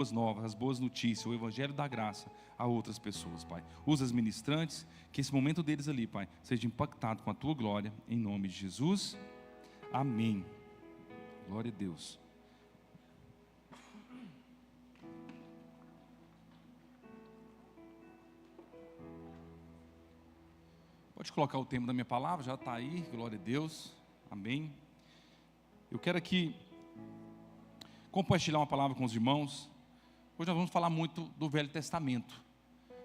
boas novas, as boas notícias, o evangelho da graça a outras pessoas, Pai. Usa as ministrantes, que esse momento deles ali, Pai, seja impactado com a Tua glória, em nome de Jesus. Amém. Glória a Deus. Pode colocar o tema da minha palavra, já está aí, glória a Deus, amém. Eu quero aqui compartilhar uma palavra com os irmãos. Hoje nós vamos falar muito do Velho Testamento,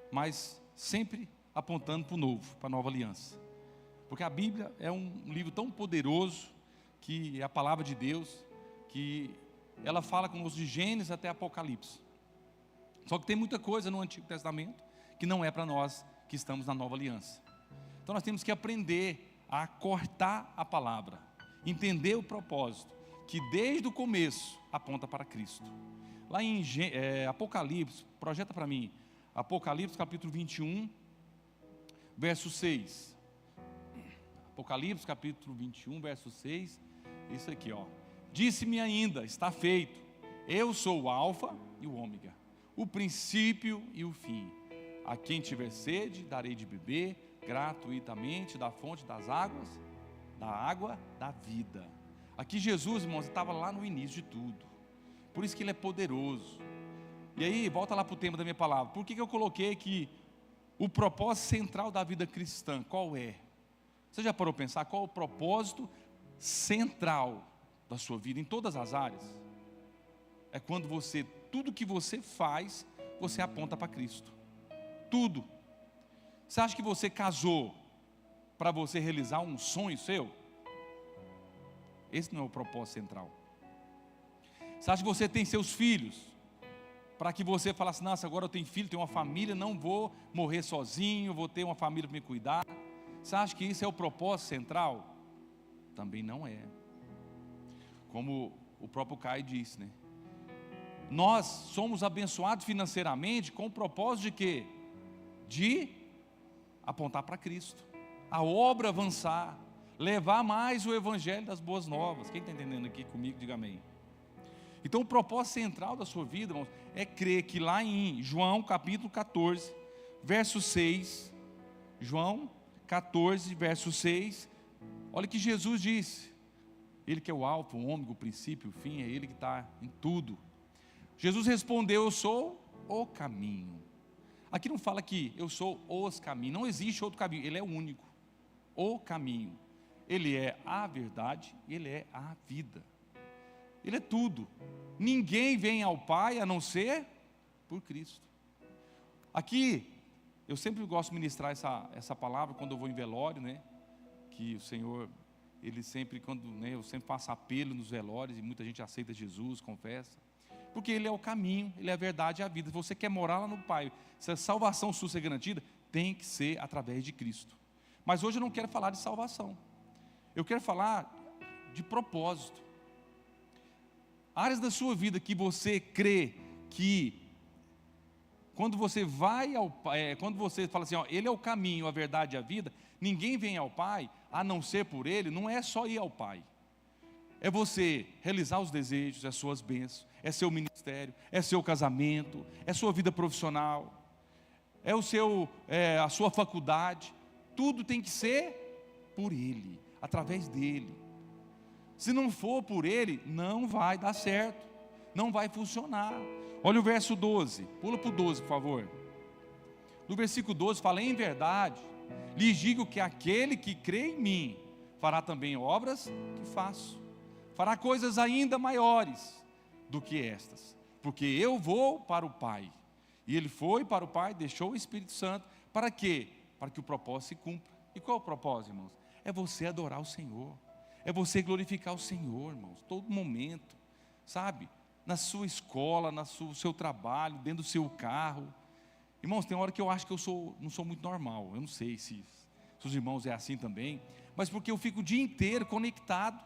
mas sempre apontando para o Novo, para a Nova Aliança. Porque a Bíblia é um livro tão poderoso, que é a palavra de Deus, que ela fala conosco de Gênesis até Apocalipse. Só que tem muita coisa no Antigo Testamento que não é para nós que estamos na Nova Aliança. Então nós temos que aprender a cortar a palavra, entender o propósito, que desde o começo aponta para Cristo. Lá em Apocalipse, projeta para mim, Apocalipse capítulo 21, verso 6. Apocalipse capítulo 21, verso 6, isso aqui, ó. Disse-me ainda, está feito, eu sou o alfa e o ômega, o princípio e o fim. A quem tiver sede, darei de beber gratuitamente da fonte das águas, da água da vida. Aqui Jesus, irmãos, estava lá no início de tudo. Por isso que Ele é poderoso. E aí, volta lá para o tema da minha palavra. Por que eu coloquei aqui o propósito central da vida cristã? Qual é? Você já parou para pensar qual é o propósito central da sua vida, em todas as áreas? É quando tudo que você faz, você aponta para Cristo. Tudo. Você acha que você casou para você realizar um sonho seu? Esse não é o propósito central. Você acha que você tem seus filhos para que você falasse, nossa, agora eu tenho filho, tenho uma família, não vou morrer sozinho, vou ter uma família para me cuidar? Você acha que isso é o propósito central? Também não é. Como o próprio Caio disse, né? Nós somos abençoados financeiramente com o propósito de quê? De apontar para Cristo, a obra avançar, levar mais o evangelho das boas novas. Quem está entendendo aqui comigo, diga amém. Então o propósito central da sua vida, irmãos, é crer que lá em João capítulo 14, verso 6, João 14, verso 6, olha que Jesus disse, Ele que é o alfa, o ômega, o princípio, o fim, é Ele que está em tudo. Jesus respondeu, eu sou o caminho. Aqui não fala que eu sou os caminhos, não existe outro caminho, Ele é o único, o caminho. Ele é a verdade, Ele é a vida. Ele é tudo. Ninguém vem ao Pai a não ser por Cristo. Aqui, eu sempre gosto de ministrar essa palavra quando eu vou em velório, né? Que o Senhor, Ele sempre, eu sempre faço apelo nos velórios e muita gente aceita Jesus, confessa. Porque Ele é o caminho, Ele é a verdade e a vida. Se você quer morar lá no Pai, se a salvação sua ser garantida, tem que ser através de Cristo. Mas hoje eu não quero falar de salvação. Eu quero falar de propósito. Áreas da sua vida que você crê que, quando você vai ao Pai, quando você fala assim, ó, Ele é o caminho, a verdade e a vida, ninguém vem ao Pai a não ser por Ele, não é só ir ao Pai. É você realizar os desejos, as suas bênçãos, é seu ministério, é seu casamento, é sua vida profissional, é a sua faculdade. Tudo tem que ser por Ele, através dEle. Se não for por Ele, não vai dar certo, não vai funcionar. Olha o verso 12, pula para o 12, por favor. No versículo 12 fala, em verdade, lhes digo que aquele que crê em mim, fará também obras que faço, fará coisas ainda maiores do que estas, porque eu vou para o Pai. E Ele foi para o Pai, deixou o Espírito Santo, para quê? Para que o propósito se cumpra. E qual é o propósito, irmãos? É você adorar o Senhor, é você glorificar o Senhor, irmãos, todo momento, sabe? Na sua escola, no seu trabalho, dentro do seu carro. Irmãos, tem hora que eu acho que não sou muito normal, eu não sei se os irmãos é assim também, mas porque eu fico o dia inteiro conectado,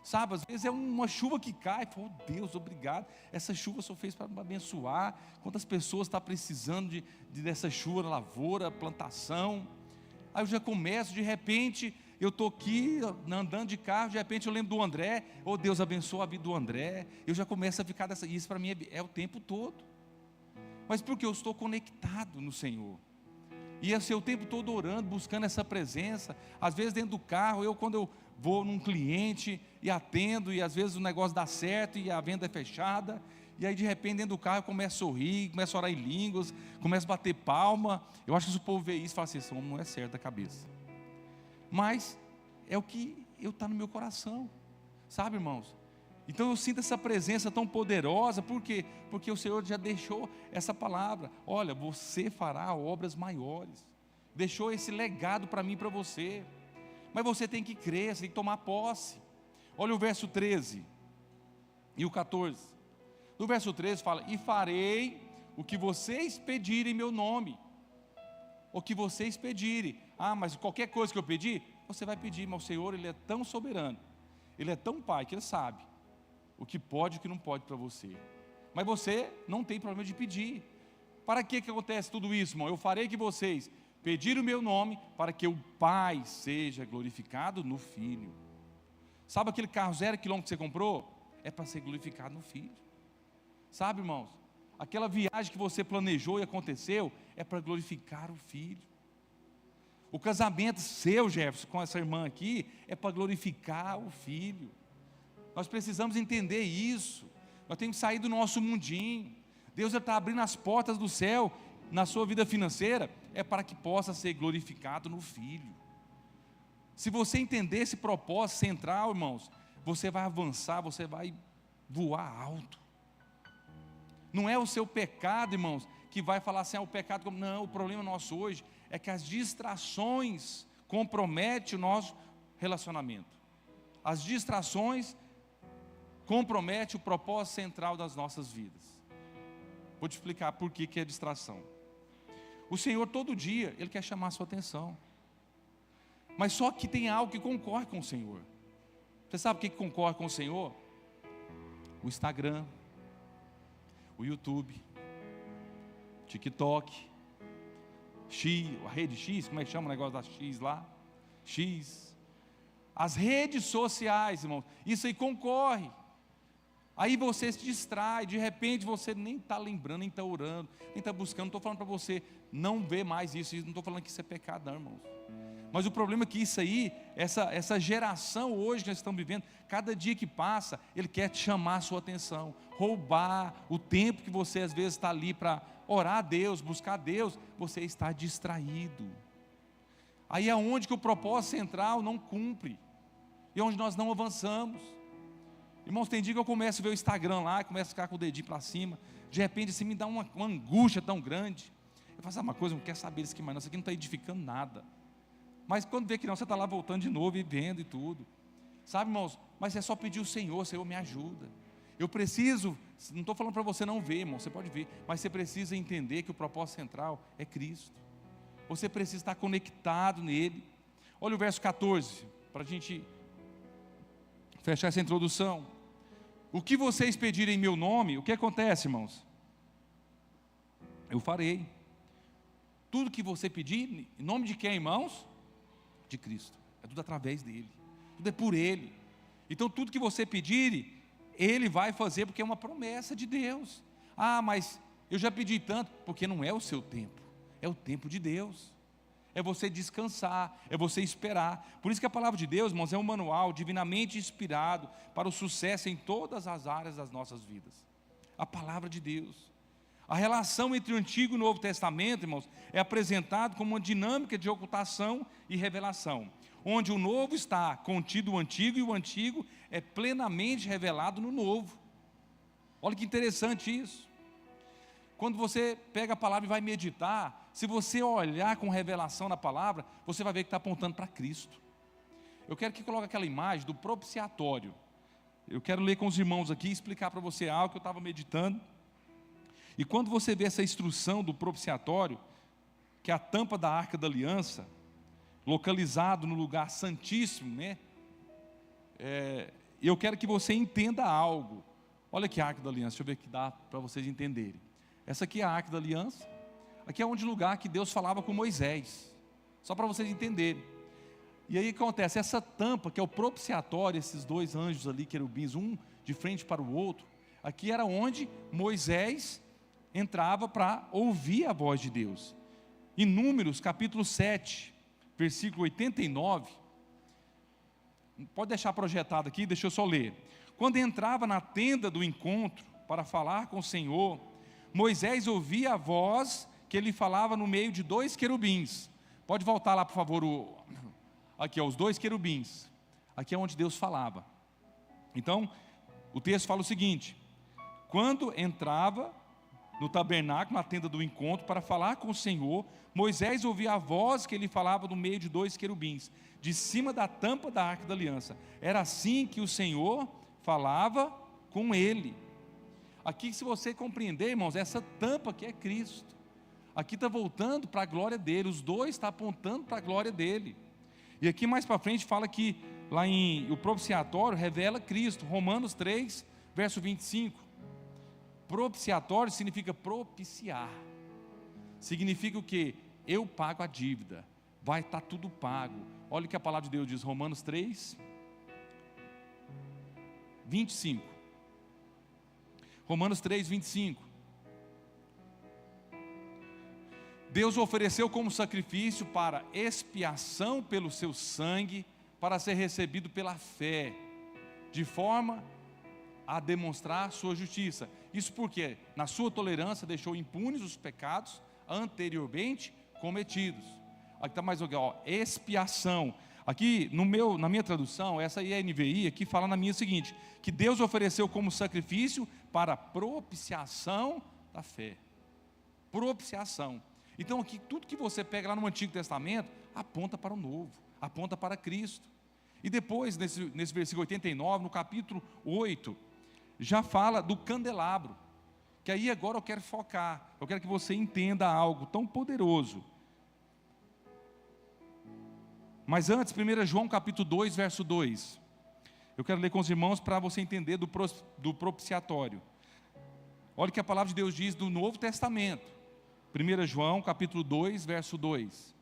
sabe? Às vezes é uma chuva que cai, oh Deus, obrigado, essa chuva só fez para me abençoar. Quantas pessoas estão precisando dessa chuva na lavoura, plantação? Aí eu já começo, de repente, eu estou aqui andando de carro, de repente eu lembro do André, oh, Deus abençoa a vida do André, eu já começo a ficar dessa, isso para mim é o tempo todo, mas porque eu estou conectado no Senhor, e eu sei o tempo todo orando, buscando essa presença. Às vezes dentro do carro, quando eu vou num cliente e atendo, e às vezes o negócio dá certo e a venda é fechada, e aí de repente dentro do carro eu começo a sorrir, começo a orar em línguas, começo a bater palma. Eu acho que se o povo vê isso, fala assim, esse homem não é certo da cabeça, mas é o que está no meu coração, sabe, irmãos? Então eu sinto essa presença tão poderosa. Por quê? Porque o Senhor já deixou essa palavra, olha, você fará obras maiores, deixou esse legado para mim e para você, mas você tem que crer, você tem que tomar posse. Olha o verso 13 e o 14, no verso 13 fala, e farei o que vocês pedirem em meu nome, o que vocês pedirem. Mas qualquer coisa que eu pedir, você vai pedir. Mas o Senhor, Ele é tão soberano, Ele é tão Pai, que Ele sabe o que pode e o que não pode para você, mas você não tem problema de pedir. Para que acontece tudo isso, irmão? Eu farei que vocês pedirem o meu nome, para que o Pai seja glorificado no Filho. Sabe aquele carro 0 km que você comprou? É para ser glorificado no Filho. Sabe, irmãos, aquela viagem que você planejou e aconteceu, é para glorificar o Filho. O casamento seu, Jefferson, com essa irmã aqui, é para glorificar o Filho. Nós precisamos entender isso. Nós temos que sair do nosso mundinho. Deus está abrindo as portas do céu na sua vida financeira, é para que possa ser glorificado no Filho. Se você entender esse propósito central, irmãos, você vai avançar, você vai voar alto. Não é o seu pecado, irmãos, que vai falar assim, o pecado, não, o problema nosso hoje é que as distrações comprometem o nosso relacionamento. As distrações comprometem o propósito central das nossas vidas. Vou te explicar por que é distração. O Senhor todo dia, Ele quer chamar a sua atenção, mas só que tem algo que concorre com o Senhor. Você sabe o que concorre com o Senhor? O Instagram, o YouTube, TikTok, a rede X, como é que chama o negócio da X lá? X. As redes sociais, irmão, isso aí concorre. Aí você se distrai, de repente você nem está lembrando, nem está orando, nem está buscando. Não estou falando para você não ver mais isso, não estou falando que isso é pecado não, irmãos. Mas o problema é que isso aí, essa geração hoje que nós estamos vivendo, cada dia que passa, ele quer te chamar a sua atenção, roubar o tempo que você às vezes está ali para orar a Deus, buscar a Deus, você está distraído. Aí é onde que o propósito central não cumpre, e onde nós não avançamos. Irmãos, tem dia que eu começo a ver o Instagram lá, começo a ficar com o dedinho para cima, de repente assim me dá uma angústia tão grande. Eu faço uma coisa, não quero saber isso aqui mais não, isso aqui não está edificando nada. Mas quando vê que não, você está lá voltando de novo e vendo e tudo. Sabe, irmãos, mas é só pedir o Senhor, Senhor me ajuda. Eu preciso, não estou falando para você não ver, irmão, você pode ver, mas você precisa entender que o propósito central é Cristo. Você precisa estar conectado nele. Olha o verso 14, para a gente fechar essa introdução. O que vocês pedirem em meu nome, o que acontece, irmãos? Eu farei. Tudo que você pedir, em nome de quem, irmãos? De Cristo. É tudo através dele, tudo é por ele. Então tudo que você pedir, ele vai fazer, porque é uma promessa de Deus. Mas eu já pedi tanto, porque não é o seu tempo, é o tempo de Deus. É você descansar, é você esperar. Por isso que a palavra de Deus, irmãos, é um manual divinamente inspirado para o sucesso em todas as áreas das nossas vidas. A palavra de Deus. A relação entre o Antigo e o Novo Testamento, irmãos, é apresentado como uma dinâmica de ocultação e revelação, onde o Novo está contido no Antigo e o Antigo é plenamente revelado no Novo. Olha que interessante isso. Quando você pega a palavra e vai meditar, se você olhar com revelação na palavra, você vai ver que está apontando para Cristo. Eu quero que coloque aquela imagem do propiciatório. Eu quero ler com os irmãos aqui e explicar para você algo que eu estava meditando. E quando você vê essa instrução do propiciatório, que é a tampa da Arca da Aliança, localizado no lugar santíssimo, né? Eu quero que você entenda algo. Olha aqui a Arca da Aliança, deixa eu ver que dá para vocês entenderem. Essa aqui é a Arca da Aliança. Aqui é onde lugar que Deus falava com Moisés. Só para vocês entenderem. E aí acontece, essa tampa, que é o propiciatório, esses dois anjos ali, querubins, um de frente para o outro, aqui era onde Moisés entrava para ouvir a voz de Deus. Em Números, capítulo 7, versículo 89, pode deixar projetado aqui, deixa eu só ler. Quando entrava na tenda do encontro para falar com o Senhor, Moisés ouvia a voz que ele falava no meio de dois querubins. Pode voltar lá, por favor, aqui, os dois querubins. Aqui é onde Deus falava. Então, o texto fala o seguinte: quando entrava no tabernáculo, na tenda do encontro, para falar com o Senhor, Moisés ouvia a voz que ele falava no meio de dois querubins, de cima da tampa da arca da aliança. Era assim que o Senhor falava com ele. Aqui, se você compreender, irmãos, essa tampa que é Cristo, aqui está voltando para a glória dele, os dois estão apontando para a glória dele. E aqui mais para frente fala que, lá em o propiciatório, revela Cristo, Romanos 3, verso 25. Propiciatório significa propiciar, significa o quê? Eu pago a dívida, vai estar tudo pago. Olha o que a palavra de Deus diz, Romanos 3, 25. Romanos 3, 25. Deus ofereceu como sacrifício para expiação pelo seu sangue, para ser recebido pela fé, de forma a demonstrar sua justiça. Isso porque, na sua tolerância, deixou impunes os pecados anteriormente cometidos. Aqui está mais legal, expiação. Aqui, na minha tradução, essa aí é a NVI, aqui fala na minha o seguinte, que Deus ofereceu como sacrifício para propiciação da fé. Propiciação. Então aqui, tudo que você pega lá no Antigo Testamento, aponta para o Novo, aponta para Cristo. E depois, nesse versículo 89, no capítulo 8, já fala do candelabro, que aí agora eu quero focar, eu quero que você entenda algo tão poderoso. Mas antes, 1 João capítulo 2, verso 2, eu quero ler com os irmãos para você entender do propiciatório. Olha o que a palavra de Deus diz do Novo Testamento, 1 João capítulo 2, verso 2,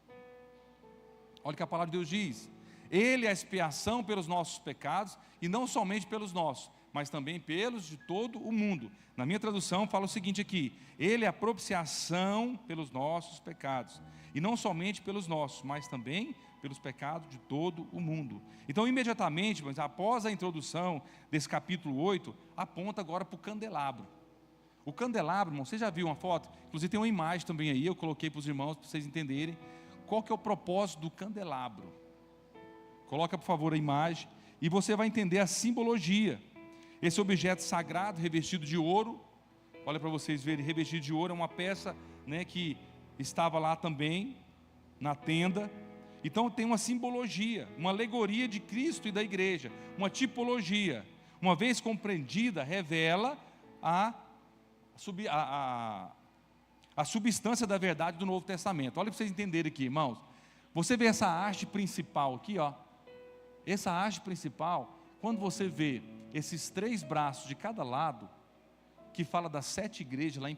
olha o que a palavra de Deus diz: Ele é a expiação pelos nossos pecados, e não somente pelos nossos, mas também pelos de todo o mundo. Na minha tradução fala o seguinte aqui: Ele é a propiciação pelos nossos pecados, e não somente pelos nossos, mas também pelos pecados de todo o mundo. Então imediatamente, mas após a introdução desse capítulo 8, aponta agora para o candelabro. O candelabro, irmão, você já viu uma foto? Inclusive tem uma imagem também aí, eu coloquei para os irmãos, para vocês entenderem qual que é o propósito do candelabro. Coloca por favor a imagem, e você vai entender a simbologia. Esse objeto sagrado, revestido de ouro, olha para vocês verem, revestido de ouro, é uma peça, né, que estava lá também, na tenda. Então tem uma simbologia, uma alegoria de Cristo e da igreja, uma tipologia, uma vez compreendida, revela a substância da verdade do Novo Testamento. Olha para vocês entenderem aqui, irmãos. Você vê essa haste principal aqui, ó. Essa haste principal, quando você vê esses 3 braços de cada lado, que fala das 7 igrejas lá em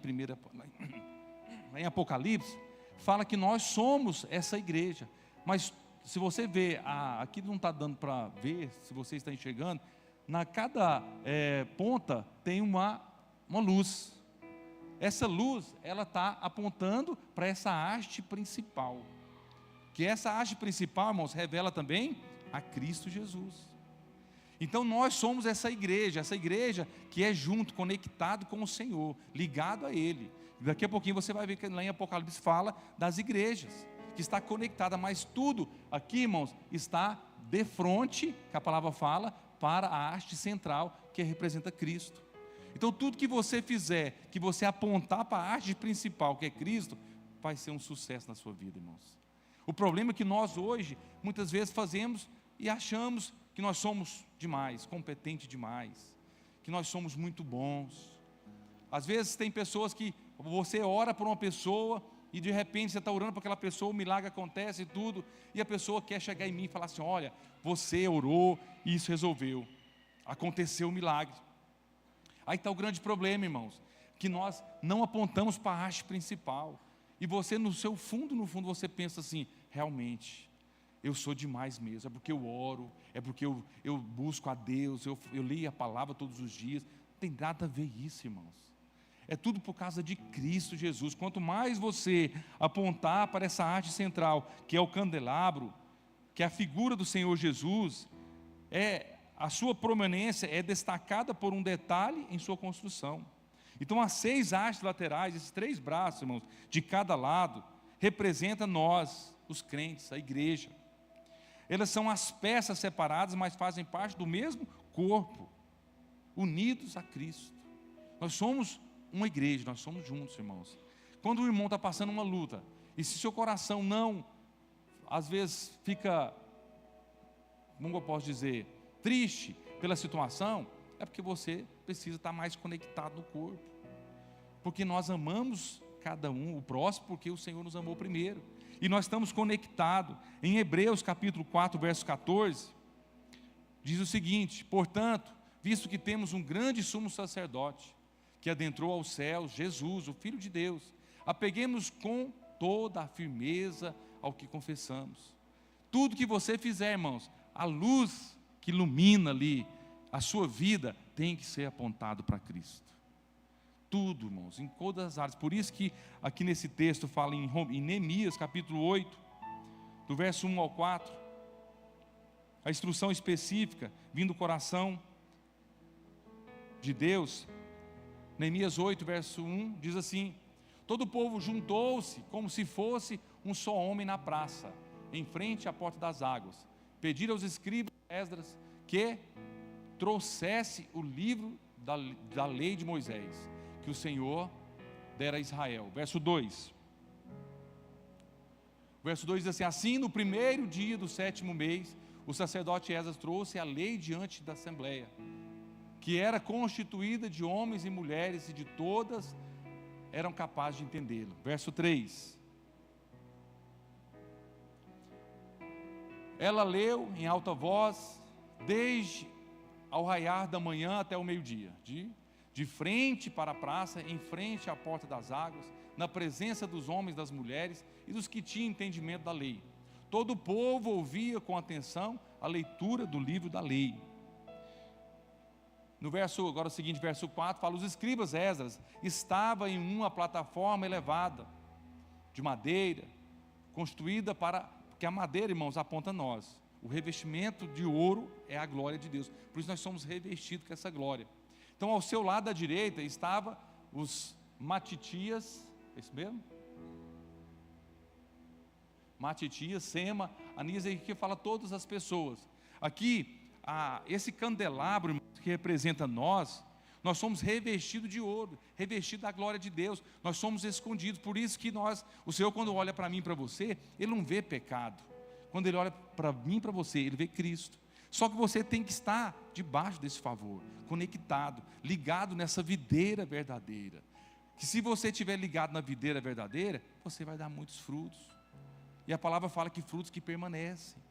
Apocalipse, fala que nós somos essa igreja. Mas se você vê, aqui não está dando para ver, se você está enxergando, na cada ponta tem uma luz. Essa luz, ela está apontando para essa haste principal. Que essa haste principal, irmãos, revela também a Cristo Jesus. Então nós somos essa igreja que é junto, conectado com o Senhor, ligado a Ele. Daqui a pouquinho você vai ver que lá em Apocalipse fala das igrejas, que está conectada, mas tudo aqui, irmãos, está de frente, que a palavra fala, para a haste central, que representa Cristo. Então tudo que você fizer, que você apontar para a haste principal, que é Cristo, vai ser um sucesso na sua vida, irmãos. O problema é que nós hoje, muitas vezes fazemos e achamos que nós somos demais, competentes demais, que nós somos muito bons. Às vezes tem pessoas que você ora por uma pessoa e de repente você está orando por aquela pessoa, o milagre acontece e tudo, e a pessoa quer chegar em mim e falar assim: olha, você orou e isso resolveu, aconteceu o milagre. Aí está o grande problema, irmãos, que nós não apontamos para a haste principal, e você no fundo você pensa assim: realmente, eu sou demais mesmo, é porque eu oro, é porque eu busco a Deus, eu leio a palavra todos os dias. Não tem nada a ver isso, irmãos. É tudo por causa de Cristo Jesus. Quanto mais você apontar para essa arte central, que é o candelabro, que é a figura do Senhor Jesus, a sua prominência é destacada por um detalhe em sua construção. Então, as 6 hastes laterais, esses 3 braços, irmãos, de cada lado, representam nós, os crentes, a igreja. Elas são as peças separadas, mas fazem parte do mesmo corpo, unidos a Cristo. Nós somos uma igreja, nós somos juntos, irmãos. Quando o irmão está passando uma luta, e se seu coração não, às vezes fica, como eu posso dizer, triste pela situação, é porque você precisa estar mais conectado no corpo. Porque nós amamos cada um, o próximo, porque o Senhor nos amou primeiro. E nós estamos conectados. Em Hebreus capítulo 4, verso 14, diz o seguinte: portanto, visto que temos um grande sumo sacerdote, que adentrou aos céus, Jesus, o Filho de Deus, apeguemos com toda a firmeza ao que confessamos. Tudo que você fizer, irmãos, a luz que ilumina ali a sua vida, tem que ser apontado para Cristo. Tudo, irmãos, em todas as áreas. Por isso que aqui nesse texto fala em Neemias capítulo 8, do verso 1 ao 4, a instrução específica vindo do coração de Deus. Neemias 8, verso 1, diz assim: todo o povo juntou-se como se fosse um só homem na praça, em frente à porta das águas. Pediram aos escribas Esdras que trouxesse o livro da lei de Moisés, que o Senhor dera a Israel. Verso 2. Verso 2 diz assim: assim, no primeiro dia do 7º mês, o sacerdote Esdras trouxe a lei diante da assembleia, que era constituída de homens e mulheres, e de todas eram capazes de entendê-lo. Verso 3. Ela leu em alta voz, desde ao raiar da manhã até o meio-dia, de frente para a praça, em frente à porta das águas, na presença dos homens, das mulheres e dos que tinham entendimento da lei. Todo o povo ouvia com atenção a leitura do livro da lei. No verso, agora o seguinte, verso 4, fala: os escribas Esdras estava em uma plataforma elevada, de madeira, construída porque a madeira, irmãos, aponta a nós. O revestimento de ouro é a glória de Deus. Por isso nós somos revestidos com essa glória. Então, ao seu lado à direita estava os matitias, é isso mesmo? Matitias, Sema, Anisa, que fala todas as pessoas. Aqui, esse candelabro, irmãos, que representa nós somos revestidos de ouro, revestidos da glória de Deus. Nós somos escondidos. Por isso que o Senhor, quando olha para mim e para você, Ele não vê pecado. Quando Ele olha para mim e para você, Ele vê Cristo. Só que você tem que estar debaixo desse favor, conectado, ligado nessa videira verdadeira. Que se você estiver ligado na videira verdadeira, você vai dar muitos frutos. E a palavra fala que frutos que permanecem.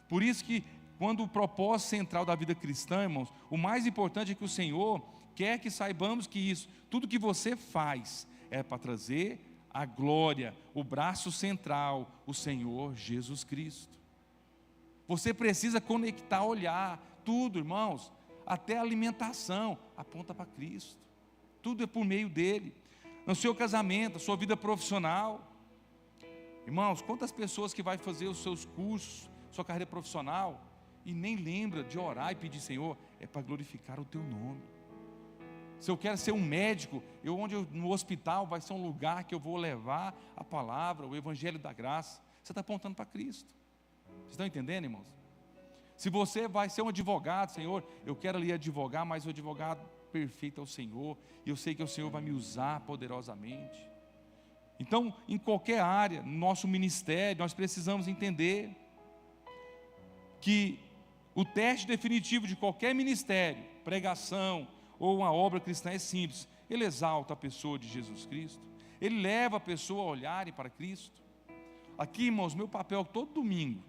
Por isso que, quando o propósito central da vida cristã, irmãos, o mais importante é que o Senhor quer que saibamos que isso, tudo que você faz, é para trazer a glória, o braço central, o Senhor Jesus Cristo. Você precisa conectar, olhar, tudo, irmãos, até a alimentação, aponta para Cristo. Tudo é por meio dele. No seu casamento, na sua vida profissional. Irmãos, quantas pessoas que vai fazer os seus cursos, sua carreira profissional, e nem lembra de orar e pedir: Senhor, é para glorificar o teu nome. Se eu quero ser um médico, no hospital vai ser um lugar que eu vou levar a palavra, o evangelho da graça. Você está apontando para Cristo. Vocês estão entendendo, irmãos? Se você vai ser um advogado: Senhor, eu quero ali advogar, mas o advogado perfeito é o Senhor, e eu sei que o Senhor vai me usar poderosamente. Então, em qualquer área, no nosso ministério, nós precisamos entender que o teste definitivo de qualquer ministério, pregação ou uma obra cristã é simples. Ele exalta a pessoa de Jesus Cristo, ele leva a pessoa a olharem para Cristo. Aqui, irmãos, meu papel todo domingo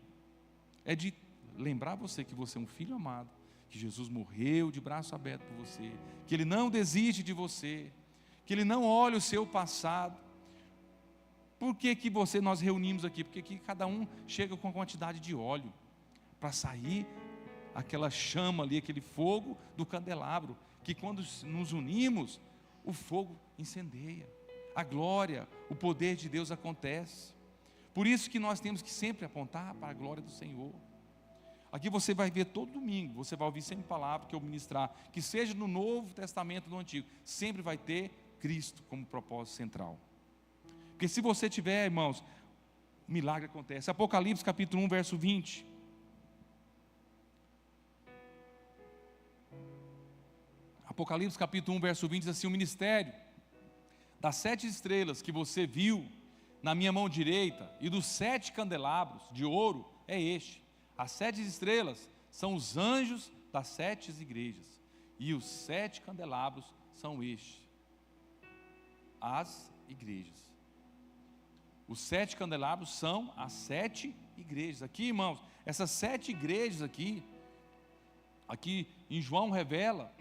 é de lembrar você que você é um filho amado, que Jesus morreu de braço aberto por você, que Ele não desiste de você, que Ele não olha o seu passado. Por que nós reunimos aqui? Porque aqui cada um chega com a quantidade de óleo para sair aquela chama ali, aquele fogo do candelabro, que quando nos unimos, o fogo incendeia, a glória, o poder de Deus acontece. Por isso que nós temos que sempre apontar para a glória do Senhor. Aqui você vai ver todo domingo, você vai ouvir sempre palavra que eu ministrar, que seja no Novo Testamento ou no Antigo, sempre vai ter Cristo como propósito central. Porque se você tiver, irmãos, um milagre acontece. Apocalipse capítulo 1, verso 20. Apocalipse capítulo 1, verso 20 diz assim: o ministério das 7 estrelas que você viu na minha mão direita e dos 7 candelabros de ouro é este. As 7 estrelas são os anjos das 7 igrejas, e os 7 candelabros são estes, as igrejas. Os 7 candelabros são as 7 igrejas. Aqui, irmãos, essas 7 igrejas aqui em João revela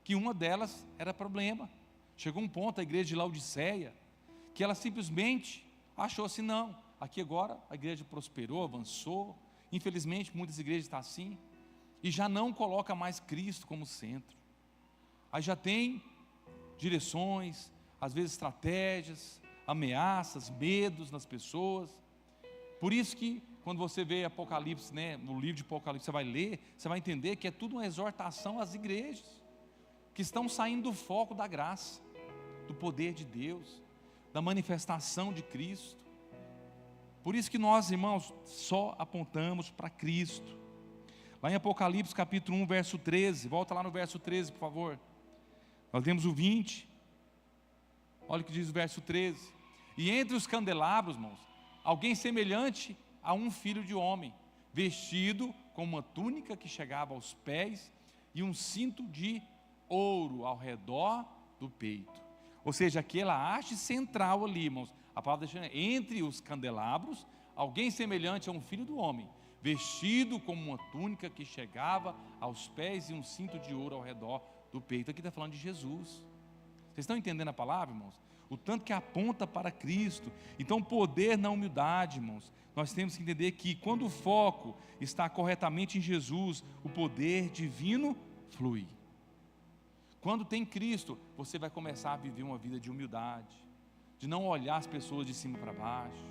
que uma delas era problema. Chegou um ponto, a igreja de Laodiceia, que ela simplesmente achou assim: não, aqui agora a igreja prosperou, avançou. Infelizmente muitas igrejas estão assim, e já não coloca mais Cristo como centro. Aí já tem direções, às vezes estratégias, ameaças, medos nas pessoas. Por isso que quando você vê Apocalipse, no livro de Apocalipse, você vai ler, você vai entender que é tudo uma exortação às igrejas que estão saindo do foco da graça, do poder de Deus, da manifestação de Cristo. Por isso que nós, irmãos, só apontamos para Cristo. Lá em Apocalipse capítulo 1, verso 13, volta lá no verso 13, por favor. Nós temos o 20, olha o que diz o verso 13: e entre os candelabros, irmãos, alguém semelhante a um filho de homem, vestido com uma túnica que chegava aos pés e um cinto de ouro ao redor do peito. Ou seja, aquela haste central ali, irmãos, a palavra deixa entre os candelabros, alguém semelhante a um filho do homem, vestido com uma túnica que chegava aos pés e um cinto de ouro ao redor do peito. Aqui está falando de Jesus. Vocês estão entendendo a palavra, irmãos? O tanto que aponta para Cristo. Então, poder na humildade, irmãos. Nós temos que entender que quando o foco está corretamente em Jesus, o poder divino flui. Quando tem Cristo, você vai começar a viver uma vida de humildade, de não olhar as pessoas de cima para baixo,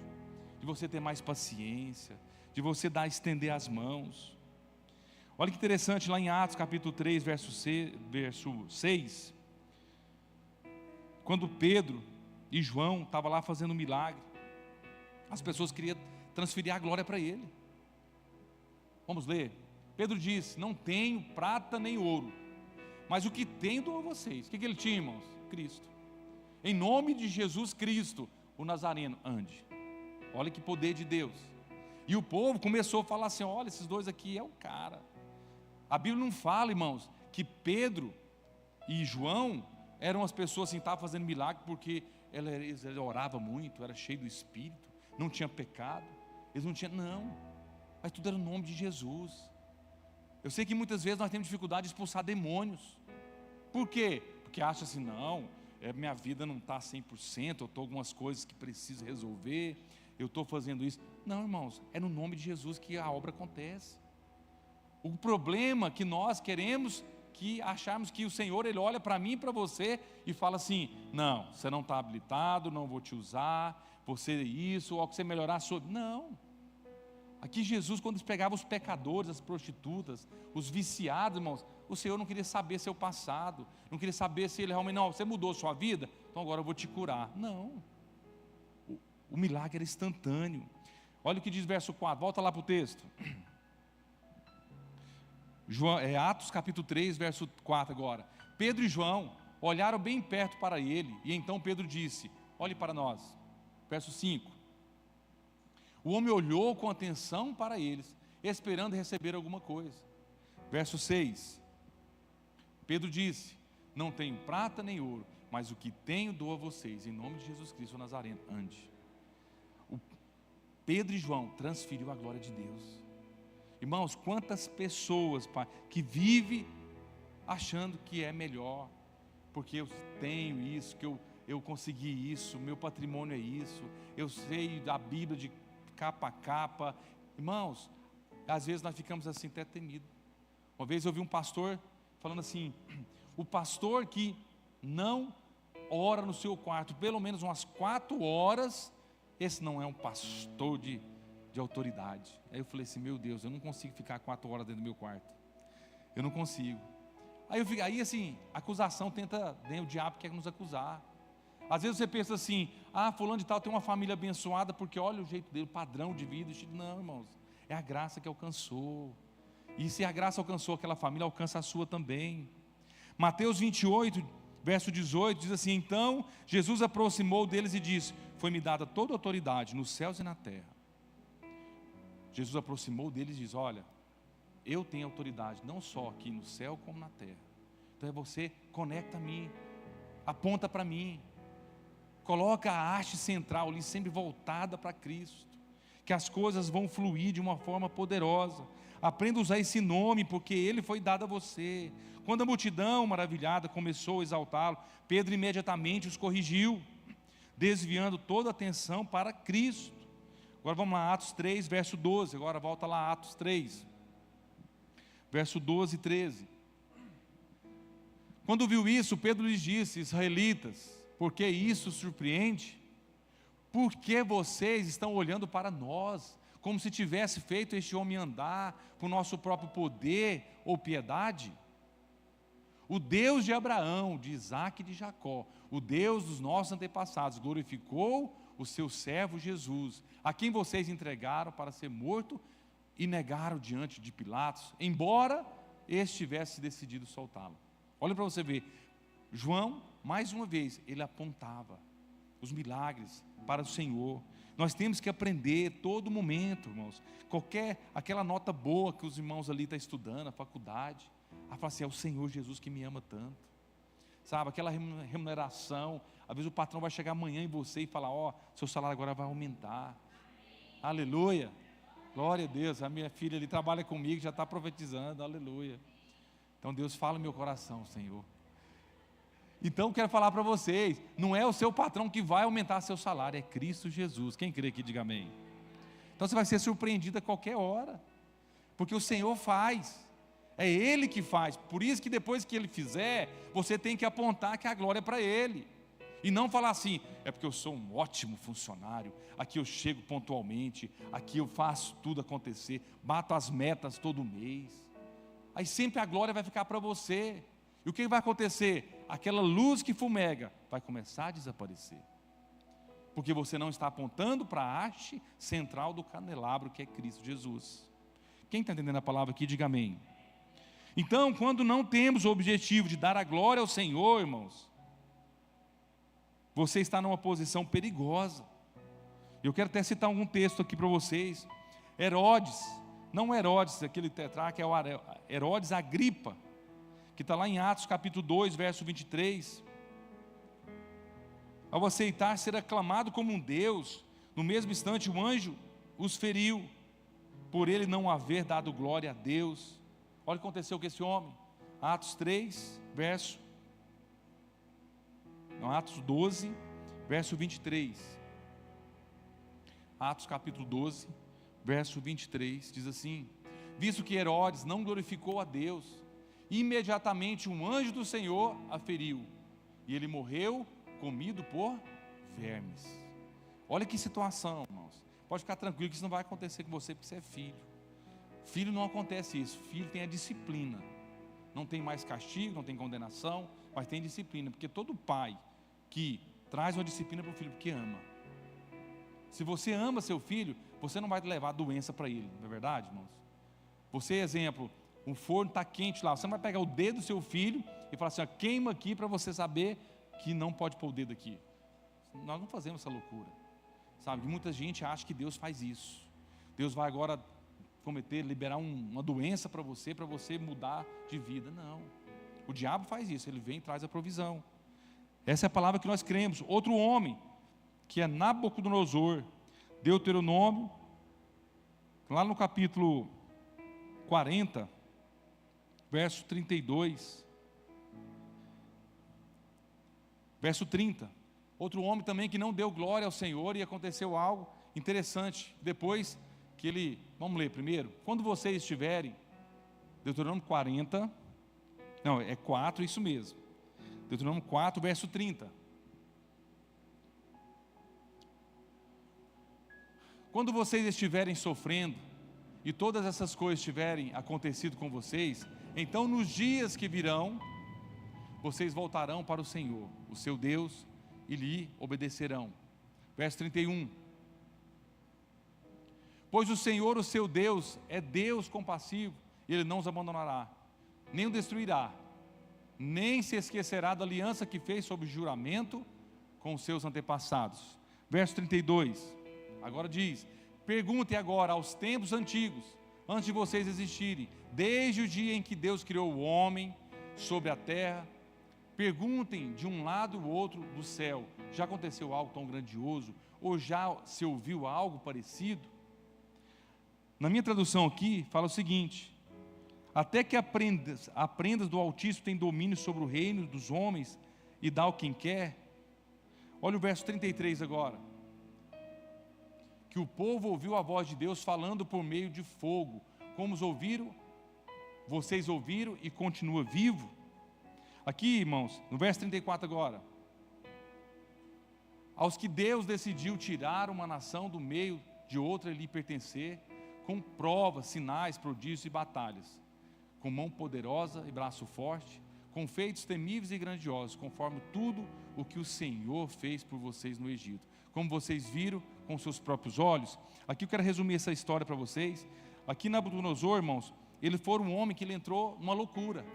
de você ter mais paciência, de você estender as mãos. Olha que interessante, lá em Atos capítulo 3, verso 6, quando Pedro e João estavam lá fazendo um milagre, as pessoas queriam transferir a glória para ele. Vamos ler. Pedro disse: não tenho prata nem ouro, mas o que tenho dou a vocês. O que ele tinha, irmãos? Cristo. Em nome de Jesus Cristo, o Nazareno, ande. Olha que poder de Deus. E o povo começou a falar assim: olha, esses dois aqui é o cara. A Bíblia não fala, irmãos, que Pedro e João eram as pessoas assim, estavam fazendo milagre porque eles oravam muito, era cheio do Espírito, não tinha pecado, eles não tinham, não, mas tudo era no nome de Jesus. Eu sei que muitas vezes nós temos dificuldade de expulsar demônios. Por quê? Porque acha assim: não, minha vida não está 100%, eu estou com algumas coisas que preciso resolver, eu estou fazendo isso. Não, irmãos, é no nome de Jesus que a obra acontece. O problema é que nós queremos acharmos que o Senhor, Ele olha para mim e para você e fala assim: não, você não está habilitado, não vou te usar, você isso, ou que você melhorar a sua... Não. Aqui Jesus, quando pegava os pecadores, as prostitutas, os viciados, irmãos, o Senhor não queria saber seu passado, não queria saber se Ele realmente, não, você mudou a sua vida, então agora eu vou te curar. Não. O milagre era instantâneo. Olha o que diz o verso 4, volta lá para o texto. Atos capítulo 3, verso 4 agora. Pedro e João olharam bem perto para ele, e então Pedro disse: olhe para nós. Verso 5. O homem olhou com atenção para eles, esperando receber alguma coisa. Verso 6. Pedro disse: não tenho prata nem ouro, mas o que tenho dou a vocês, em nome de Jesus Cristo o Nazareno, ande. Pedro e João transferiu a glória de Deus. Irmãos, quantas pessoas, pai, que vivem achando que é melhor, porque eu tenho isso, que eu eu consegui isso, meu patrimônio é isso, eu sei da Bíblia de capa a capa. Irmãos, às vezes nós ficamos assim até temidos. Uma vez eu vi um pastor falando assim: o pastor que não ora no seu quarto pelo menos umas 4 horas, esse não é um pastor de autoridade. Aí eu falei assim: meu Deus, eu não consigo ficar 4 horas dentro do meu quarto, eu não consigo. Aí assim, a acusação tenta, o diabo quer nos acusar. Às vezes você pensa assim: fulano de tal tem uma família abençoada, porque olha o jeito dele, o padrão de vida. Não, irmãos, é a graça que alcançou, e se a graça alcançou aquela família, alcança a sua também. Mateus 28, verso 18, diz assim: então Jesus aproximou deles e disse: foi-me dada toda a autoridade nos céus e na terra. Jesus aproximou deles e diz: olha, eu tenho autoridade, não só aqui no céu como na terra. Então você conecta a mim, aponta para mim, coloca a haste central ali sempre voltada para Cristo, que as coisas vão fluir de uma forma poderosa. Aprenda a usar esse nome, porque ele foi dado a você. Quando a multidão maravilhada começou a exaltá-lo, Pedro imediatamente os corrigiu, desviando toda a atenção para Cristo. Agora vamos lá, Atos 3, verso 12. Agora volta lá, Atos 3, verso 12 e 13. Quando viu isso, Pedro lhes disse: israelitas, por que isso surpreende? Por que vocês estão olhando para nós, como se tivesse feito este homem andar por nosso próprio poder ou piedade? O Deus de Abraão, de Isaque e de Jacó, o Deus dos nossos antepassados, glorificou o seu servo Jesus, a quem vocês entregaram para ser morto e negaram diante de Pilatos, embora este tivesse decidido soltá-lo. Olha para você ver, João, mais uma vez, ele apontava os milagres para o Senhor. Nós temos que aprender todo momento, irmãos. Aquela nota boa que os irmãos ali estão estudando, a faculdade, a falar assim: é o Senhor Jesus que me ama tanto. Sabe, aquela remuneração, às vezes o patrão vai chegar amanhã em você e falar: seu salário agora vai aumentar. Aleluia, glória a Deus. A minha filha ali trabalha comigo, já está profetizando, aleluia. Então Deus fala no meu coração, Senhor. Então quero falar para vocês, não é o seu patrão que vai aumentar seu salário, é Cristo Jesus. Quem crê aqui, diga amém. Então você vai ser surpreendido a qualquer hora, porque o Senhor faz, é Ele que faz. Por isso que depois que Ele fizer, você tem que apontar que a glória é para Ele, e não falar assim: é porque eu sou um ótimo funcionário, aqui eu chego pontualmente, aqui eu faço tudo acontecer, bato as metas todo mês. Aí sempre a glória vai ficar para você. E o que vai acontecer? Aquela luz que fumega vai começar a desaparecer, porque você não está apontando para a haste central do candelabro, que é Cristo Jesus. Quem está entendendo a palavra aqui, diga amém. Então, quando não temos o objetivo de dar a glória ao Senhor, irmãos, você está numa posição perigosa. Eu quero até citar algum texto aqui para vocês. Herodes, não Herodes, aquele tetrarca, é o Herodes Agripa, que está lá em Atos capítulo 2, verso 23. Ao aceitar ser aclamado como um Deus, no mesmo instante o anjo os feriu, por ele não haver dado glória a Deus. Olha o que aconteceu com esse homem. Atos 3, Atos 12, verso 23. Atos capítulo 12, verso 23, diz assim: visto que Herodes não glorificou a Deus, imediatamente um anjo do Senhor a feriu, e ele morreu comido por vermes. Olha que situação, irmãos. Pode ficar tranquilo que isso não vai acontecer com você, porque você é filho. Filho não acontece isso, filho tem a disciplina. Não tem mais castigo, não tem condenação, mas tem disciplina, porque todo pai que traz uma disciplina para o filho, porque ama. Se você ama seu filho, você não vai levar doença para ele, não é verdade, irmãos? Você, exemplo, um forno está quente lá, você não vai pegar o dedo do seu filho e falar assim: queima aqui, para você saber que não pode pôr o dedo aqui. Nós não fazemos essa loucura, sabe? Muita gente acha que Deus faz isso. Deus vai agora liberar uma doença para você mudar de vida. Não, o diabo faz isso, ele vem e traz a provisão. Essa é a palavra que nós cremos. Outro homem, que é Nabucodonosor, Deuteronômio, lá no capítulo 40, verso 32, verso 30, Outro homem também que não deu glória ao Senhor, e aconteceu algo interessante. Depois que ele, vamos ler primeiro. Quando vocês estiverem, Deuteronômio 40, não, é 4, isso mesmo. Deuteronômio 4, verso 30. Quando vocês estiverem sofrendo, e todas essas coisas tiverem acontecido com vocês, então nos dias que virão, vocês voltarão para o Senhor, o seu Deus, e lhe obedecerão. Verso 31. Pois o Senhor, o seu Deus, é Deus compassivo, e Ele não os abandonará, nem o destruirá, nem se esquecerá da aliança que fez sob juramento com os seus antepassados. Verso 32, agora diz: perguntem agora aos tempos antigos, antes de vocês existirem, desde o dia em que Deus criou o homem sobre a terra, perguntem de um lado e do outro do céu, já aconteceu algo tão grandioso? Ou já se ouviu algo parecido? Na minha tradução aqui, fala o seguinte: até que aprendas do Altíssimo tem domínio sobre o reino dos homens e dá ao quem quer. Olha o verso 33 agora. Que o povo ouviu a voz de Deus falando por meio de fogo, como os ouviram, vocês ouviram e continua vivo. Aqui, irmãos, no verso 34 agora. Aos que Deus decidiu tirar uma nação do meio de outra e lhe pertencer, com provas, sinais, prodígios e batalhas, com mão poderosa e braço forte, com feitos temíveis e grandiosos, conforme tudo o que o Senhor fez por vocês no Egito, como vocês viram com seus próprios olhos. Aqui eu quero resumir essa história para vocês. Aqui Nabucodonosor, irmãos, ele foi um homem que ele entrou numa loucura.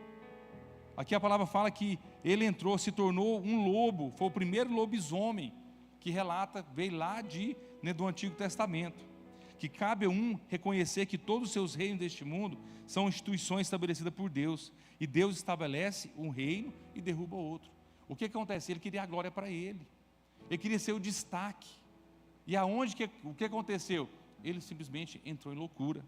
Aqui a palavra fala que ele entrou, se tornou um lobo, foi o primeiro lobisomem que relata, veio lá do Antigo Testamento. Que cabe a um reconhecer que todos os seus reinos deste mundo são instituições estabelecidas por Deus, e Deus estabelece um reino e derruba outro. O que acontece? Ele queria a glória para ele queria ser o destaque, e o que aconteceu? Ele simplesmente entrou em loucura.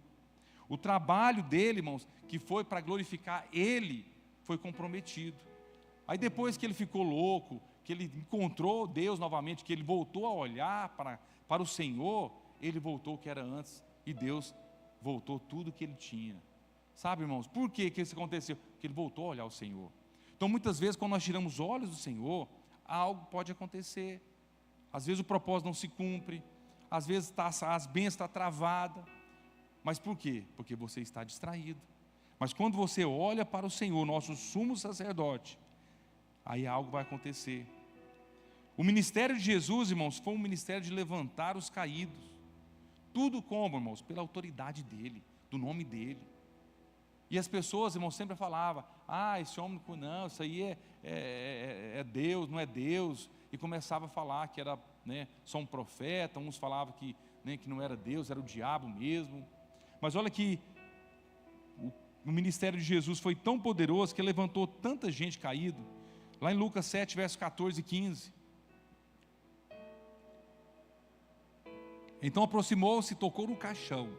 O trabalho dele, irmãos, que foi para glorificar ele, foi comprometido. Aí depois que ele ficou louco, que ele encontrou Deus novamente, que ele voltou a olhar para o Senhor, ele voltou o que era antes, e Deus voltou tudo que ele tinha. Sabe, irmãos, por que isso aconteceu? Porque ele voltou a olhar o Senhor. Então muitas vezes quando nós tiramos os olhos do Senhor, algo pode acontecer. Às vezes o propósito não se cumpre, às vezes as bênçãos estão travadas. Mas por quê? Porque você está distraído. Mas quando você olha para o Senhor, nosso sumo sacerdote, aí algo vai acontecer. O ministério de Jesus, irmãos, foi um ministério de levantar os caídos. Tudo como, irmãos? Pela autoridade dele, do nome dele. E as pessoas, irmãos, sempre falavam: esse homem não, isso aí é Deus, não é Deus. E começava a falar que era só um profeta. Uns falavam que não era Deus, era o diabo mesmo. Mas olha que o ministério de Jesus foi tão poderoso que levantou tanta gente caída. Lá em Lucas 7, versos 14 e 15. Então aproximou-se e tocou no caixão,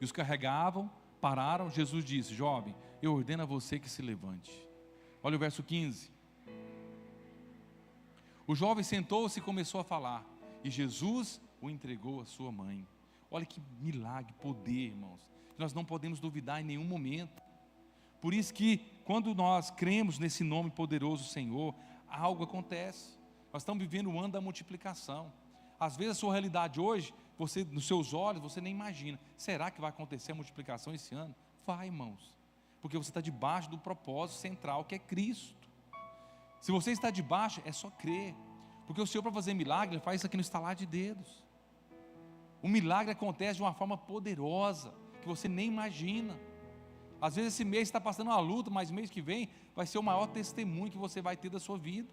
e os carregavam, pararam. Jesus disse: jovem, eu ordeno a você que se levante. Olha o verso 15. O jovem sentou-se e começou a falar, e Jesus o entregou à sua mãe. Olha que milagre, poder, irmãos, que nós não podemos duvidar em nenhum momento. Por isso que quando nós cremos nesse nome poderoso Senhor, algo acontece. Nós estamos vivendo o ano da multiplicação. Às vezes a sua realidade hoje, você, nos seus olhos, você nem imagina. Será que vai acontecer a multiplicação esse ano? Vai, irmãos, porque você está debaixo do propósito central, que é Cristo. Se você está debaixo, é só crer, porque o Senhor, para fazer milagre, Ele faz isso aqui no estalar de dedos. O milagre acontece de uma forma poderosa, que você nem imagina. Às vezes esse mês está passando uma luta, mas mês que vem vai ser o maior testemunho que você vai ter da sua vida.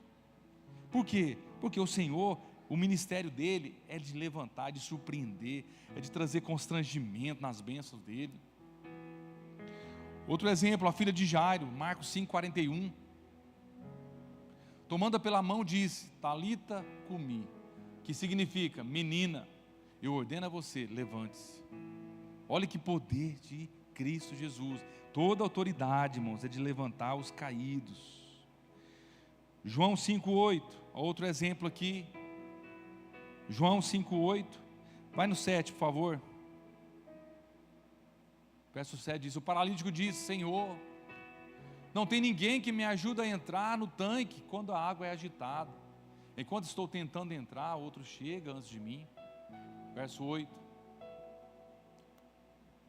Por quê? Porque o Senhor, o ministério dele é de levantar, de surpreender, é de trazer constrangimento nas bênçãos dele. Outro exemplo, a filha de Jairo, Marcos 5,41. Tomando-a pela mão, disse: Talita cumi, que significa: menina, eu ordeno a você, levante-se. Olha que poder de Cristo Jesus. Toda autoridade, irmãos, é de levantar os caídos. João 5,8. outro exemplo aqui, João 5,8, vai no 7, por favor. Verso 7 diz: o paralítico disse: Senhor, não tem ninguém que me ajude a entrar no tanque quando a água é agitada. Enquanto estou tentando entrar, outro chega antes de mim. Verso 8.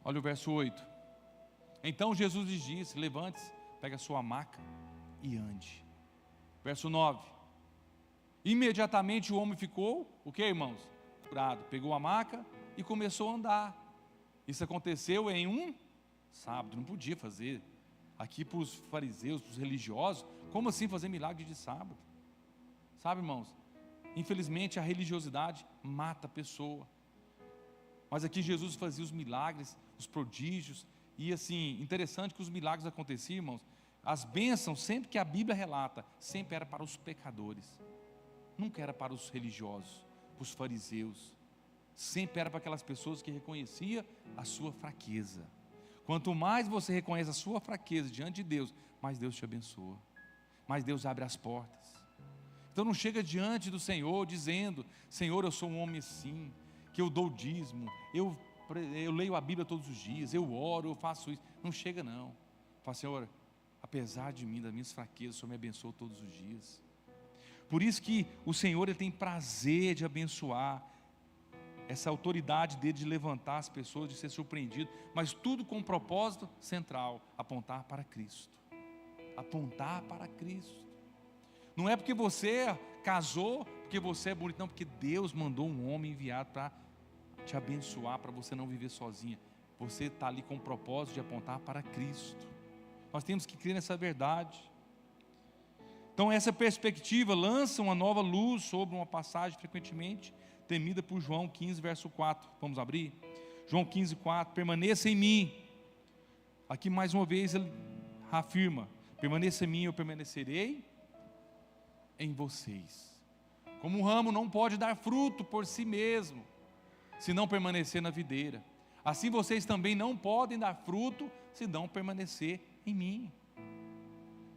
Olha o verso 8. Então Jesus lhes disse: levante-se, pegue a sua maca e ande. Verso 9. Imediatamente o homem ficou, o que, irmãos? Curado. Pegou a maca e começou a andar. Isso aconteceu em um sábado. Não podia fazer. Aqui para os fariseus, para os religiosos, como assim fazer milagre de sábado? Sabe, irmãos? Infelizmente a religiosidade mata a pessoa. Mas aqui Jesus fazia os milagres, os prodígios. E assim, interessante que os milagres aconteciam, irmãos. As bênçãos, sempre que a Bíblia relata, sempre era para os pecadores. Nunca era para os religiosos, para os fariseus. Sempre era para aquelas pessoas que reconheciam a sua fraqueza. Quanto mais você reconhece a sua fraqueza diante de Deus, mais Deus te abençoa. Mais Deus abre as portas. Então não chega diante do Senhor dizendo: Senhor, eu sou um homem assim, que eu dou dízimo, eu leio a Bíblia todos os dias, eu oro, eu faço isso. Não chega não. Fala: Senhor, apesar de mim, das minhas fraquezas, o Senhor me abençoa todos os dias. Por isso que o Senhor, Ele tem prazer de abençoar, essa autoridade dele de levantar as pessoas, de ser surpreendido, mas tudo com um propósito central: apontar para Cristo. Apontar para Cristo. Não é porque você casou, porque você é bonito, não, porque Deus mandou um homem enviado para te abençoar, para você não viver sozinha. Você está ali com o propósito de apontar para Cristo. Nós temos que crer nessa verdade. Então essa perspectiva lança uma nova luz sobre uma passagem frequentemente temida por João 15, verso 4. Vamos abrir? João 15, 4. Permaneça em mim. Aqui mais uma vez ele afirma: permaneça em mim, eu permanecerei em vocês. Como um ramo não pode dar fruto por si mesmo, se não permanecer na videira, assim vocês também não podem dar fruto, se não permanecer em mim.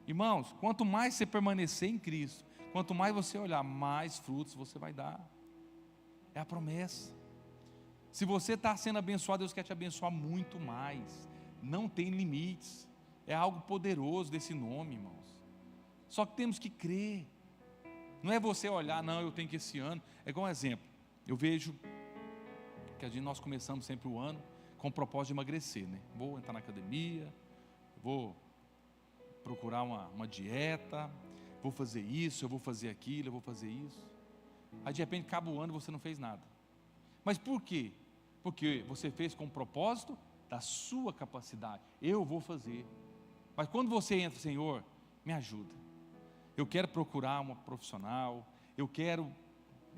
Irmãos, quanto mais você permanecer em Cristo, quanto mais você olhar, mais frutos você vai dar. É a promessa. Se você está sendo abençoado, Deus quer te abençoar muito mais. Não tem limites. É algo poderoso desse nome, irmãos. Só que temos que crer. Não é você olhar: não, eu tenho que esse ano. É igual um exemplo. Eu vejo que nós começamos sempre o ano com o propósito de emagrecer, né? Vou entrar na academia, vou procurar uma dieta, vou fazer isso, eu vou fazer aquilo, eu vou fazer isso. Aí de repente acaba o ano e você não fez nada. Mas por quê? Porque você fez com o propósito da sua capacidade. Eu vou fazer. Mas quando você entra: Senhor, me ajuda. Eu quero procurar uma profissional, eu quero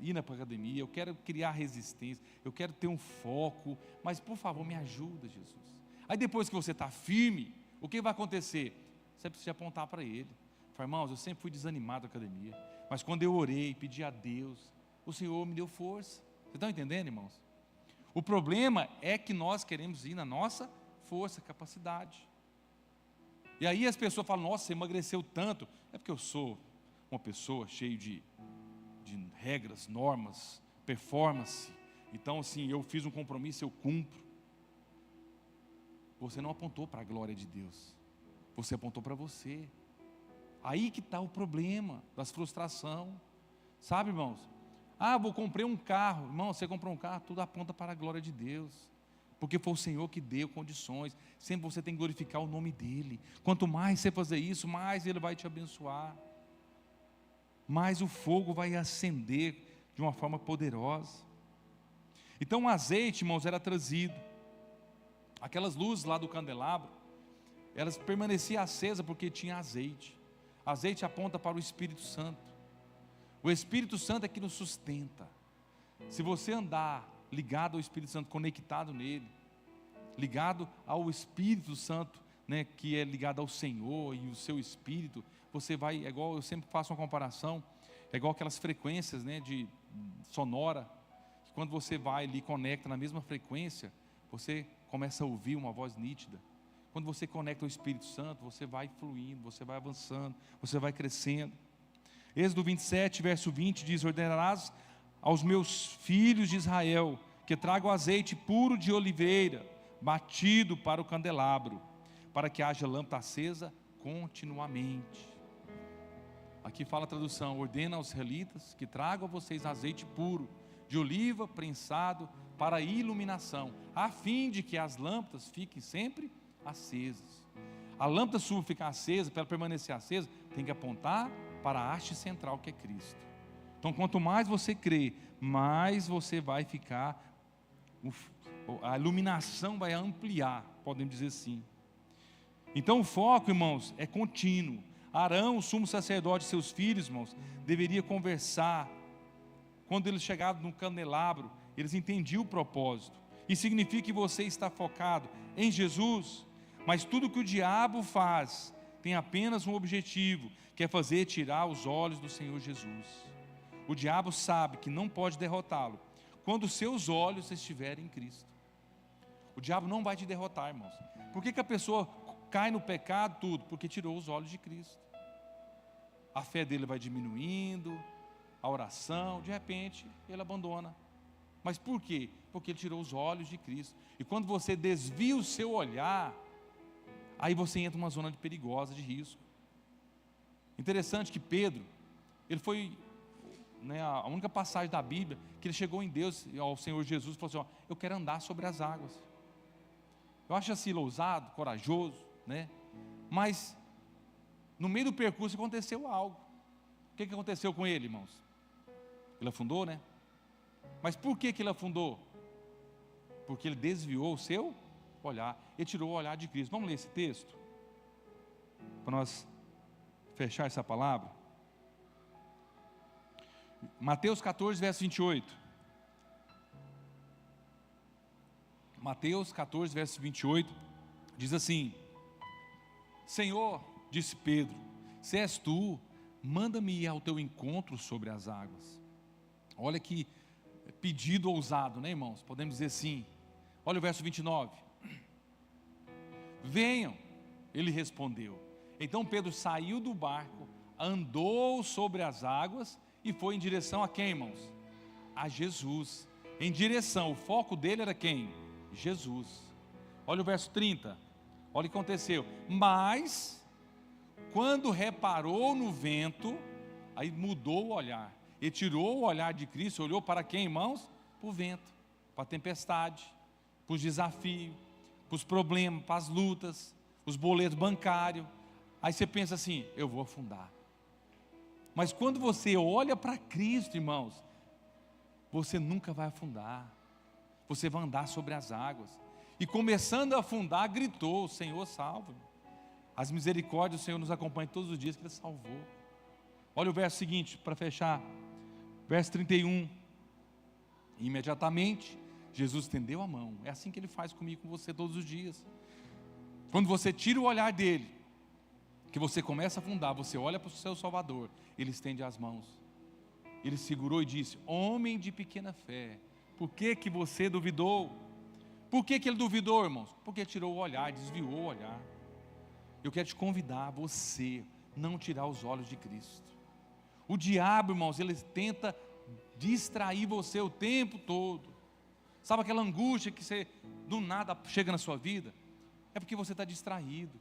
ir na academia, eu quero criar resistência, eu quero ter um foco, mas por favor me ajuda, Jesus. Aí depois que você está firme, o que vai acontecer? Você precisa apontar para Ele. Fala: irmãos, eu sempre fui desanimado na academia, mas quando eu orei, pedi a Deus, o Senhor me deu força. Vocês estão entendendo, irmãos? O problema é que nós queremos ir na nossa força, capacidade. E aí as pessoas falam: nossa, você emagreceu tanto. É porque eu sou uma pessoa cheia de regras, normas, performance. Então assim, eu fiz um compromisso, eu cumpro. Você não apontou para a glória de Deus. Você apontou para você. Aí que está o problema das frustrações. Sabe, irmãos? Comprei um carro. Irmão, você comprou um carro, tudo aponta para a glória de Deus. Porque foi o Senhor que deu condições. Sempre você tem que glorificar o nome dEle. Quanto mais você fazer isso, mais Ele vai te abençoar. Mais o fogo vai acender de uma forma poderosa. Então o azeite, irmãos, era trazido. Aquelas luzes lá do candelabro, elas permaneciam acesas porque tinha azeite. Azeite aponta para o Espírito Santo. O Espírito Santo é que nos sustenta. Se você andar ligado ao Espírito Santo, conectado nele, ligado ao Espírito Santo, né, que é ligado ao Senhor e o seu Espírito, você vai, é igual, eu sempre faço uma comparação, é igual aquelas frequências, né, de sonora, que quando você vai ali, conecta na mesma frequência, você começa a ouvir uma voz nítida. Quando você conecta ao Espírito Santo, você vai fluindo, você vai avançando, você vai crescendo. Êxodo 27, verso 20 diz: ordenarás aos meus filhos de Israel que tragam azeite puro de oliveira, batido para o candelabro, para que haja lâmpada acesa continuamente. Aqui fala a tradução: ordena aos israelitas que tragam a vocês azeite puro de oliva prensado para iluminação, a fim de que as lâmpadas fiquem sempre acesas. A lâmpada sua ficar acesa, para ela permanecer acesa, tem que apontar para a haste central, que é Cristo. Então, quanto mais você crê, mais você vai ficar, a iluminação vai ampliar, podemos dizer assim. Então, o foco, irmãos, é contínuo. Arão, o sumo sacerdote e seus filhos, irmãos, deveria conversar. Quando eles chegaram no candelabro, eles entendiam o propósito. Isso significa que você está focado em Jesus, mas tudo que o diabo faz tem apenas um objetivo, que é fazer tirar os olhos do Senhor Jesus. O diabo sabe que não pode derrotá-lo quando os seus olhos estiverem em Cristo. O diabo não vai te derrotar, irmãos. Por que a pessoa cai no pecado? Tudo porque tirou os olhos de Cristo. A fé dele vai diminuindo, a oração, de repente ele abandona. Mas por quê? Porque ele tirou os olhos de Cristo. E quando você desvia o seu olhar, aí você entra numa zona perigosa, de risco. Interessante que Pedro, ele foi, a única passagem da Bíblia que ele chegou em Deus, ao Senhor Jesus, e falou assim: eu quero andar sobre as águas. Eu acho assim ousado, corajoso, mas no meio do percurso aconteceu algo. O que aconteceu com ele, irmãos? Ele afundou, Mas por que ele afundou? Porque ele desviou o seu olhar, ele tirou o olhar de Cristo. Vamos ler esse texto, para nós fechar essa palavra. Mateus 14, verso 28. Mateus 14, verso 28, diz assim: Senhor, disse Pedro, se és tu, manda-me ir ao teu encontro sobre as águas. Olha que pedido ousado, irmãos? Podemos dizer assim. Olha o verso 29. Venham, ele respondeu. Então Pedro saiu do barco, andou sobre as águas e foi em direção a quem, irmãos? A Jesus. Em direção, o foco dele era quem? Jesus. Olha o verso 30. Olha o que aconteceu. Mas, quando reparou no vento, aí mudou o olhar. Ele tirou o olhar de Cristo, olhou para quem, irmãos? Para o vento, para a tempestade, para os desafios, para os problemas, para as lutas, os boletos bancários. Aí você pensa assim: eu vou afundar. Mas quando você olha para Cristo, irmãos, você nunca vai afundar. Você vai andar sobre as águas. E começando a afundar, gritou: Senhor, salva-me. As misericórdias do Senhor nos acompanham todos os dias, que Ele salvou. Olha o verso seguinte, para fechar. Verso 31. Imediatamente, Jesus estendeu a mão. É assim que Ele faz comigo, com você, todos os dias. Quando você tira o olhar dEle, que você começa a afundar, você olha para o seu Salvador, Ele estende as mãos. Ele segurou e disse: homem de pequena fé, por que você duvidou? Por que ele duvidou, irmãos? Porque tirou o olhar, desviou o olhar. Eu quero te convidar a você não tirar os olhos de Cristo. O diabo, irmãos, ele tenta distrair você o tempo todo. Sabe aquela angústia que você do nada chega na sua vida? É porque você está distraído.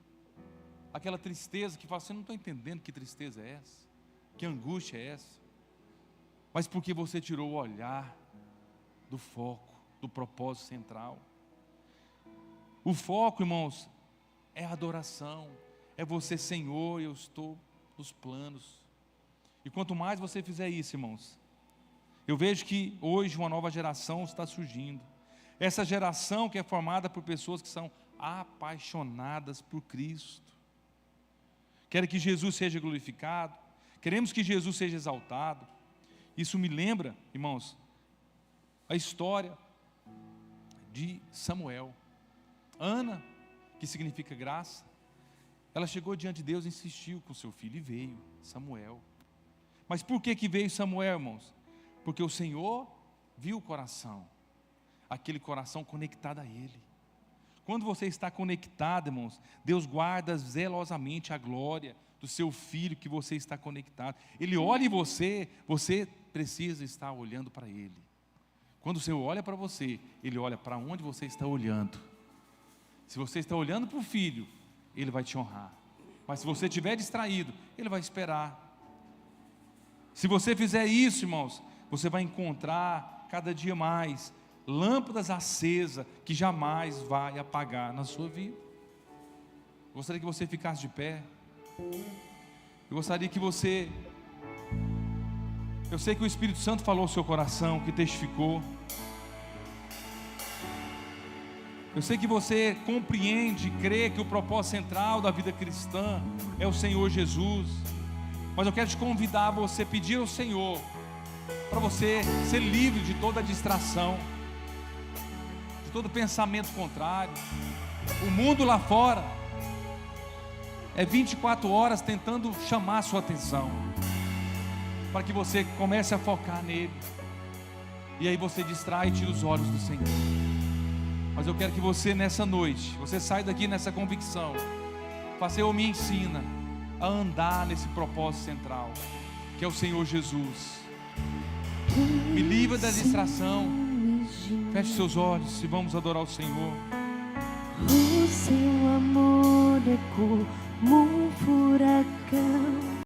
Aquela tristeza que fala assim: não estou entendendo que tristeza é essa, que angústia é essa. Mas porque você tirou o olhar do foco, do propósito central. O foco, irmãos, é a adoração. É você: Senhor, eu estou nos planos. E quanto mais você fizer isso, irmãos, eu vejo que hoje uma nova geração está surgindo. Essa geração que é formada por pessoas que são apaixonadas por Cristo. Querem que Jesus seja glorificado. Queremos que Jesus seja exaltado. Isso me lembra, irmãos, a história de Samuel. Ana, que significa graça, ela chegou diante de Deus e insistiu com seu filho, e veio Samuel. Mas por que veio Samuel, irmãos? Porque o Senhor viu o coração, aquele coração conectado a Ele. Quando você está conectado, irmãos, Deus guarda zelosamente a glória do seu filho que você está conectado. Ele olha em você, você precisa estar olhando para Ele. Quando o Senhor olha para você, Ele olha para onde você está olhando. Se você está olhando para o filho, Ele vai te honrar. Mas se você estiver distraído, Ele vai esperar. Se você fizer isso, irmãos, você vai encontrar cada dia mais lâmpadas acesas que jamais vai apagar na sua vida. Eu gostaria que você ficasse de pé. Eu gostaria que você... Eu sei que o Espírito Santo falou ao seu coração, que testificou. Eu sei que você compreende, crê que o propósito central da vida cristã é o Senhor Jesus. Mas eu quero te convidar a você pedir ao Senhor para você ser livre de toda distração, de todo pensamento contrário. O mundo lá fora é 24 horas tentando chamar a sua atenção, para que você comece a focar nele, e aí você distrai e tira os olhos do Senhor. Mas eu quero que você nessa noite, você saia daqui nessa convicção: Senhor, me ensina a andar nesse propósito central, que é o Senhor Jesus. Me livra da distração. Feche seus olhos e vamos adorar o Senhor. O seu amor é como um furacão.